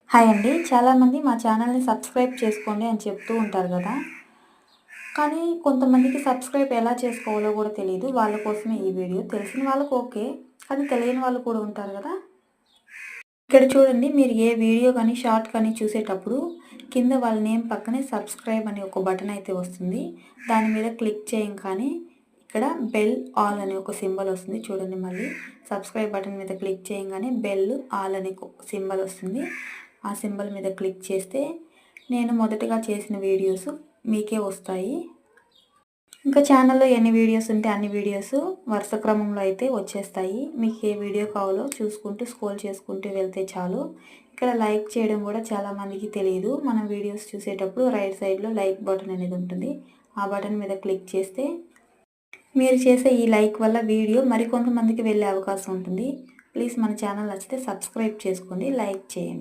Hi అండి. చాలామంది మా ఛానల్‌ని సబ్స్క్రైబ్ చేసుకోండి అని చెప్తూ ఉంటారు గదా! కానీ కొంతమందికి సబ్స్క్రైబ్ ఎలా చేసుకోవాలో గూడా తెలీదు. వాళ్ళ కోసమే ఈ వీడియో. తెలిసిన వాళ్ళకి ఓకే. కానీ తెలియని వాళ్ళు కూడా ఉంటారు గదా! ఇక్కడ చూడండి, మీరు ఏ వీడియో గానీ, షార్ట్ కానీ చూసేటప్పుడు కింద వాళ్ళ నేమ్ పక్కనే సబ్స్క్రైబ్ అని ఒక బటన్ అయితే వస్తుంది. దాని మీద క్లిక్ చేయంగానే ఇక్కడ బెల్ ఆల్ అనే ఒక సింబల్ వస్తుంది. చూడండి, మళ్ళీ సబ్స్క్రైబ్ బటన్ మీద క్లిక్ చేయంగానే బెల్ ఆల్ అనే సింబల్ వస్తుంది. ఆ సింబల్ మీద క్లిక్ చేస్తే నేను మొదటగా చేసిన వీడియోస్ మీకే వస్తాయి. ఇంకా ఛానల్లో ఎన్ని వీడియోస్ ఉంటే అన్ని వీడియోస్ వరుస క్రమంలో అయితే వచ్చేస్తాయి. మీకు ఏ వీడియో కావాలో చూసుకుంటూ స్క్రోల్ చేసుకుంటూ వెళ్తే చాలు. ఇక్కడ లైక్ చేయడం కూడా చాలామందికి తెలియదు. మనం వీడియోస్ చూసేటప్పుడు రైట్ సైడ్లో లైక్ బటన్ అనేది ఉంటుంది. ఆ బటన్ మీద క్లిక్ చేస్తే మీరు చేసే ఈ లైక్ వల్ల వీడియో మరికొంతమందికి వెళ్ళే అవకాశం ఉంటుంది. ప్లీజ్ మన ఛానల్ నచ్చితే సబ్స్క్రైబ్ చేసుకోండి, లైక్ చేయండి.